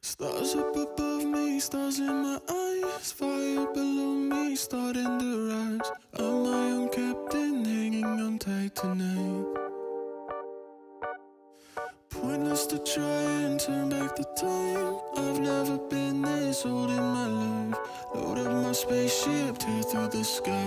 Stars up above me, stars in my eyes, fire below me, starting to rise. I'm my own captain, hanging on tight tonight. Pointless to try and turn back the time. I've never been this old in my life. Load up my spaceship, tear through the sky.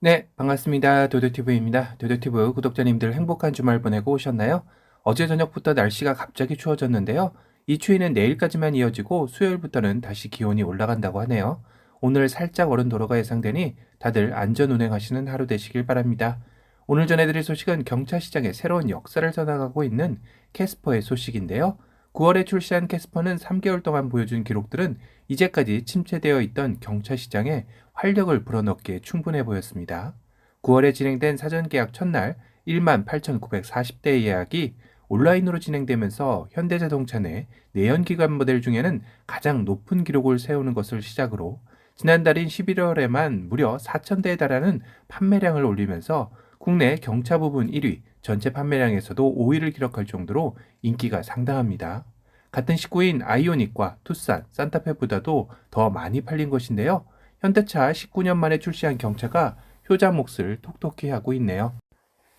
네, 반갑습니다. 도도티브입니다. 도도티브 구독자님들 행복한 주말 보내고 오셨나요? 어제 저녁부터 날씨가 갑자기 추워졌는데요. 이 추위는 내일까지만 이어지고 수요일부터는 다시 기온이 올라간다고 하네요. 오늘 살짝 얼은 도로가 예상되니 다들 안전 운행하시는 하루 되시길 바랍니다. 오늘 전해드릴 소식은 경차시장의 새로운 역사를 써나가고 있는 캐스퍼의 소식인데요. 9월에 출시한 캐스퍼는 3개월 동안 보여준 기록들은 이제까지 침체되어 있던 경차시장에 활력을 불어넣기에 충분해 보였습니다. 9월에 진행된 사전계약 첫날 18,940대의 예약이 온라인으로 진행되면서 현대자동차 내 내연기관 모델 중에는 가장 높은 기록을 세우는 것을 시작으로 지난달인 11월에만 무려 4,000대에 달하는 판매량을 올리면서 국내 경차 부분 1위, 전체 판매량에서도 5위를 기록할 정도로 인기가 상당합니다. 같은 식구인 아이오닉과 투싼, 산타페보다도 더 많이 팔린 것인데요. 현대차 19년 만에 출시한 경차가 효자 몫을 톡톡히 하고 있네요.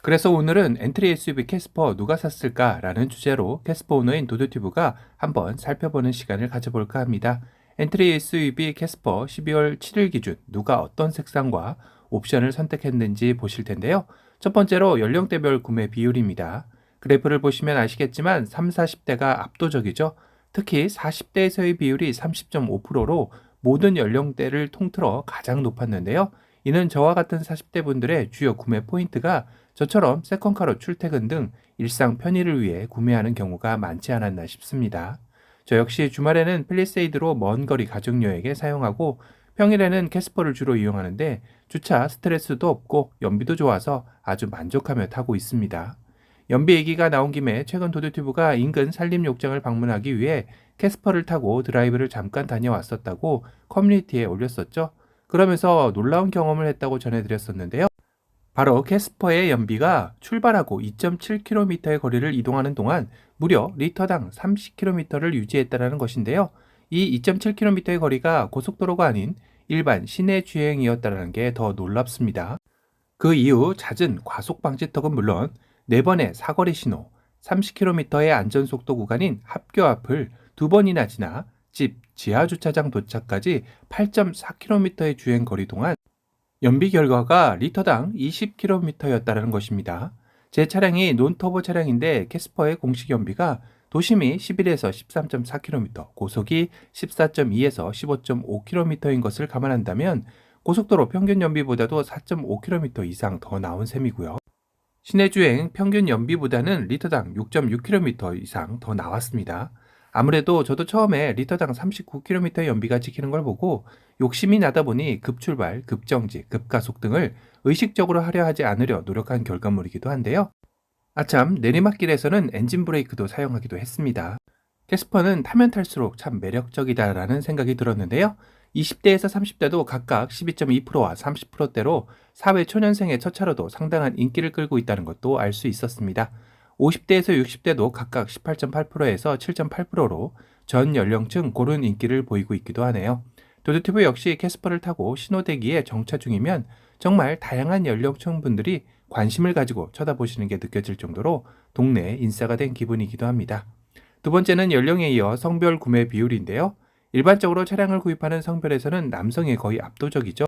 그래서 오늘은 엔트리 SUV 캐스퍼 누가 샀을까? 라는 주제로 캐스퍼 오너인 도도티브가 한번 살펴보는 시간을 가져볼까 합니다. 엔트리 SUV 캐스퍼 12월 7일 기준 누가 어떤 색상과 옵션을 선택했는지 보실 텐데요. 첫 번째로 연령대별 구매 비율입니다. 그래프를 보시면 아시겠지만 30, 40대가 압도적이죠. 특히 40대에서의 비율이 30.5%로 모든 연령대를 통틀어 가장 높았는데요. 이는 저와 같은 40대 분들의 주요 구매 포인트가 저처럼 세컨카로 출퇴근 등 일상 편의를 위해 구매하는 경우가 많지 않았나 싶습니다. 저 역시 주말에는 펠리세이드로 먼 거리 가족여행에 사용하고 평일에는 캐스퍼를 주로 이용하는데 주차 스트레스도 없고 연비도 좋아서 아주 만족하며 타고 있습니다. 연비 얘기가 나온 김에 최근 도도티브가 인근 산림욕장을 방문하기 위해 캐스퍼를 타고 드라이브를 잠깐 다녀왔었다고 커뮤니티에 올렸었죠. 그러면서 놀라운 경험을 했다고 전해드렸었는데요. 바로 캐스퍼의 연비가 출발하고 2.7km의 거리를 이동하는 동안 무려 리터당 30km를 유지했다는 것인데요. 이 2.7km의 거리가 고속도로가 아닌 일반 시내 주행이었다는 게 더 놀랍습니다. 그 이후 잦은 과속 방지턱은 물론 4번의 사거리 신호, 30km의 안전속도 구간인 합교 앞을 2번이나 지나 집 지하주차장 도착까지 8.4km의 주행 거리 동안 연비 결과가 리터당 20km였다는 것입니다. 제 차량이 논터보 차량인데 캐스퍼의 공식 연비가 도심이 11에서 13.4km, 고속이 14.2에서 15.5km인 것을 감안한다면 고속도로 평균 연비보다도 4.5km 이상 더 나온 셈이고요. 시내주행 평균 연비보다는 리터당 6.6km 이상 더 나왔습니다. 아무래도 저도 처음에 리터당 39km 연비가 찍히는 걸 보고 욕심이 나다 보니 급출발, 급정지, 급가속 등을 의식적으로 하려 하지 않으려 노력한 결과물이기도 한데요. 아참 내리막길에서는 엔진 브레이크도 사용하기도 했습니다. 캐스퍼는 타면 탈수록 참 매력적이다라는 생각이 들었는데요. 20대에서 30대도 각각 12.2%와 30%대로 사회 초년생의 첫 차로도 상당한 인기를 끌고 있다는 것도 알 수 있었습니다. 50대에서 60대도 각각 18.8%에서 7.8%로 전 연령층 고른 인기를 보이고 있기도 하네요. 도도티브 역시 캐스퍼를 타고 신호대기에 정차 중이면 정말 다양한 연령층 분들이 관심을 가지고 쳐다보시는 게 느껴질 정도로 동네 인싸가 된 기분이기도 합니다. 두 번째는 연령에 이어 성별 구매 비율인데요. 일반적으로 차량을 구입하는 성별에서는 남성이 거의 압도적이죠.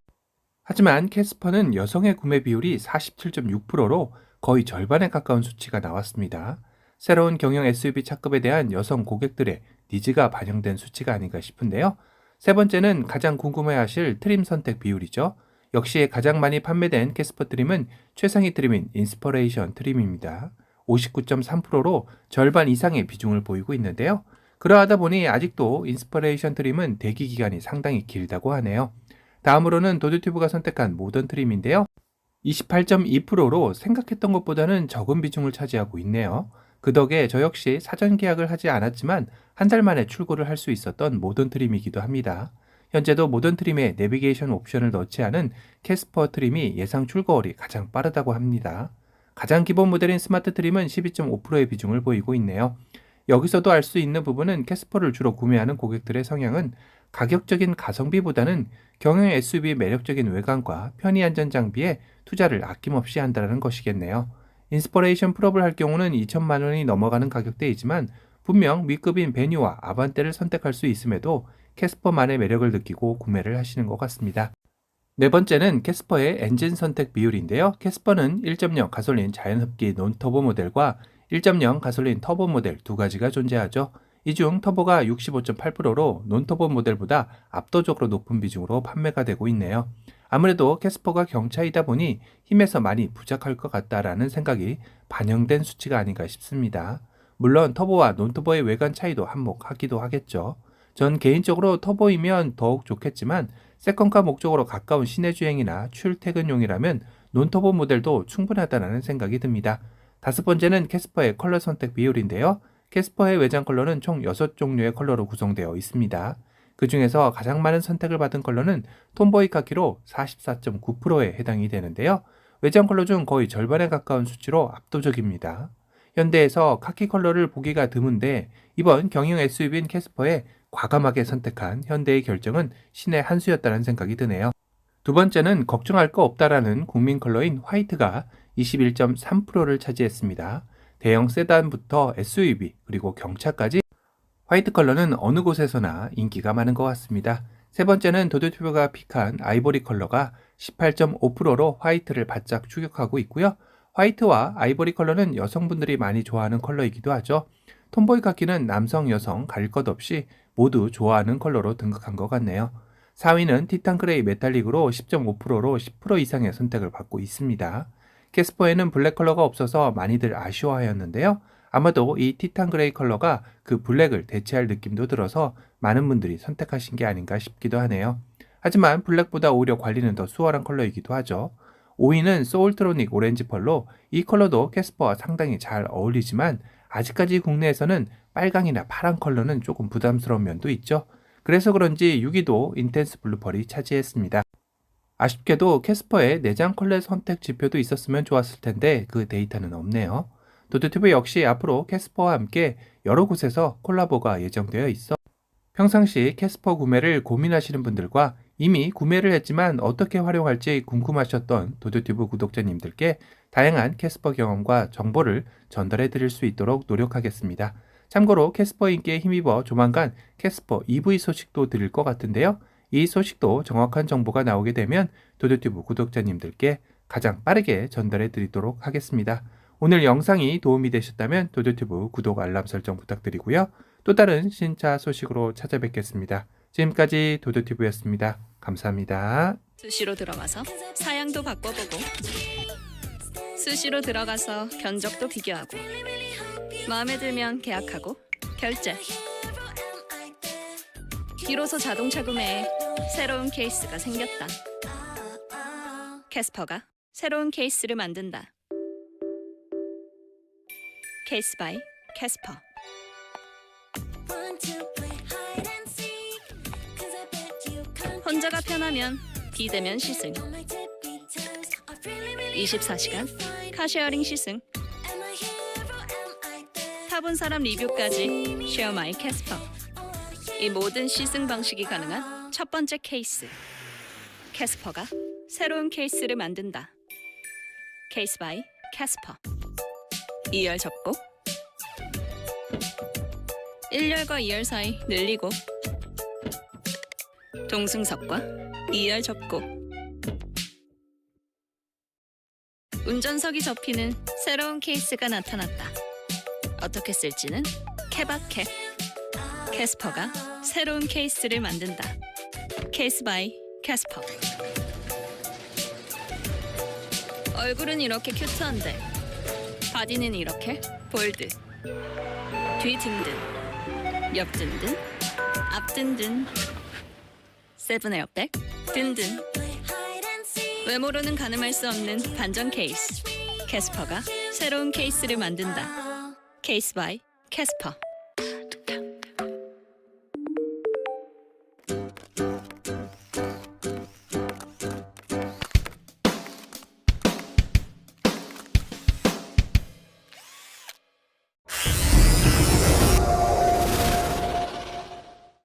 하지만 캐스퍼는 여성의 구매 비율이 47.6%로 거의 절반에 가까운 수치가 나왔습니다. 새로운 경영 SUV 차급에 대한 여성 고객들의 니즈가 반영된 수치가 아닌가 싶은데요. 세 번째는 가장 궁금해하실 트림 선택 비율이죠. 역시 가장 많이 판매된 캐스퍼 트림은 최상위 트림인 인스퍼레이션 트림입니다. 59.3%로 절반 이상의 비중을 보이고 있는데요. 그러하다 보니 아직도 인스퍼레이션 트림은 대기 기간이 상당히 길다고 하네요. 다음으로는 도도티브가 선택한 모던 트림인데요. 28.2%로 생각했던 것보다는 적은 비중을 차지하고 있네요. 그 덕에 저 역시 사전 계약을 하지 않았지만 한 달 만에 출고를 할 수 있었던 모던 트림이기도 합니다. 현재도 모던 트림에 내비게이션 옵션을 넣지 않은 캐스퍼 트림이 예상 출고월이 가장 빠르다고 합니다. 가장 기본 모델인 스마트 트림은 12.5%의 비중을 보이고 있네요. 여기서도 알 수 있는 부분은 캐스퍼를 주로 구매하는 고객들의 성향은 가격적인 가성비보다는 경영 SUV의 매력적인 외관과 편의 안전 장비에 투자를 아낌없이 한다는 것이겠네요. 인스퍼레이션 풀업을 할 경우는 2천만 원이 넘어가는 가격대이지만 분명 B급인 베뉴와 아반떼를 선택할 수 있음에도 캐스퍼만의 매력을 느끼고 구매를 하시는 것 같습니다. 네 번째는 캐스퍼의 엔진 선택 비율인데요. 캐스퍼는 1.0 가솔린 자연흡기 논터보 모델과 1.0 가솔린 터보 모델 두 가지가 존재하죠. 이 중 터보가 65.8%로 논터보 모델보다 압도적으로 높은 비중으로 판매가 되고 있네요. 아무래도 캐스퍼가 경차이다 보니 힘에서 많이 부족할 것 같다라는 생각이 반영된 수치가 아닌가 싶습니다. 물론 터보와 논터보의 외관 차이도 한몫하기도 하겠죠. 전 개인적으로 터보이면 더욱 좋겠지만 세컨카 목적으로 가까운 시내 주행이나 출퇴근용이라면 논터보 모델도 충분하다는 생각이 듭니다. 다섯 번째는 캐스퍼의 컬러 선택 비율인데요. 캐스퍼의 외장 컬러는 총 6종류의 컬러로 구성되어 있습니다. 그 중에서 가장 많은 선택을 받은 컬러는 톰보이 카키로 44.9%에 해당이 되는데요. 외장 컬러 중 거의 절반에 가까운 수치로 압도적입니다. 현대에서 카키 컬러를 보기가 드문데 이번 경영 SUV인 캐스퍼에 과감하게 선택한 현대의 결정은 신의 한 수였다는 생각이 드네요. 두 번째는 걱정할 거 없다라는 국민 컬러인 화이트가 21.3%를 차지했습니다. 대형 세단부터 SUV 그리고 경차까지 화이트 컬러는 어느 곳에서나 인기가 많은 것 같습니다. 세 번째는 도드튜브가 픽한 아이보리 컬러가 18.5%로 화이트를 바짝 추격하고 있고요. 화이트와 아이보리 컬러는 여성분들이 많이 좋아하는 컬러이기도 하죠. 톰보이 카키는 남성, 여성 가릴 것 없이 모두 좋아하는 컬러로 등극한 것 같네요. 4위는 티탄 그레이 메탈릭으로 10.5%로 10% 이상의 선택을 받고 있습니다. 캐스퍼에는 블랙 컬러가 없어서 많이들 아쉬워하였는데요. 아마도 이 티탄 그레이 컬러가 그 블랙을 대체할 느낌도 들어서 많은 분들이 선택하신 게 아닌가 싶기도 하네요. 하지만 블랙보다 오히려 관리는 더 수월한 컬러이기도 하죠. 5위는 소울트로닉 오렌지 펄로 이 컬러도 캐스퍼와 상당히 잘 어울리지만 아직까지 국내에서는 빨강이나 파란 컬러는 조금 부담스러운 면도 있죠. 그래서 그런지 6위도 인텐스 블루 펄이 차지했습니다. 아쉽게도 캐스퍼의 내장 컬러 선택 지표도 있었으면 좋았을 텐데 그 데이터는 없네요. 도드튜브 역시 앞으로 캐스퍼와 함께 여러 곳에서 콜라보가 예정되어 있어 평상시 캐스퍼 구매를 고민하시는 분들과 이미 구매를 했지만 어떻게 활용할지 궁금하셨던 도드튜브 구독자님들께 다양한 캐스퍼 경험과 정보를 전달해 드릴 수 있도록 노력하겠습니다. 참고로 캐스퍼 인기에 힘입어 조만간 캐스퍼 EV 소식도 드릴 것 같은데요. 이 소식도 정확한 정보가 나오게 되면 도드튜브 구독자님들께 가장 빠르게 전달해 드리도록 하겠습니다. 오늘 영상이 도움이 되셨다면 도드튜브 구독 알람 설정 부탁드리고요. 또 다른 신차 소식으로 찾아뵙겠습니다. 지금까지 도드튜브였습니다. 감사합니다. 수시로 들어가서 사양도 바꿔보고 수시로 들어가서 견적도 비교하고 마음에 들면 계약하고 결제. 비로소 자동차 구매에 새로운 케이스가 생겼다. 캐스퍼가 새로운 케이스를 만든다. 케이스 바이 캐스퍼. 혼자가 편하면 비대면 시승. 24시간 카쉐어링 시승. 타본 사람 리뷰까지 쉐어 마이 캐스퍼. 이 모든 시승 방식이 가능한 첫 번째 케이스. 캐스퍼가 새로운 케이스를 만든다. 케이스 바이 캐스퍼. 2열 접고 1열과 2열 사이 늘리고 동승석과 2열 접고 운전석이 접히는 새로운 케이스가 나타났다. 어떻게 쓸지는 케바캡. 캐스퍼가 새로운 케이스를 만든다. 케이스 바이 캐스퍼. 얼굴은 이렇게 큐트한데 바디는 이렇게 볼드. 뒤 든든, 옆 든든, 앞 든든, 세븐 에어백 든든. 외모로는 가늠할 수 없는 반전 케이스. 캐스퍼가 새로운 케이스를 만든다. 케이스 바이 캐스퍼.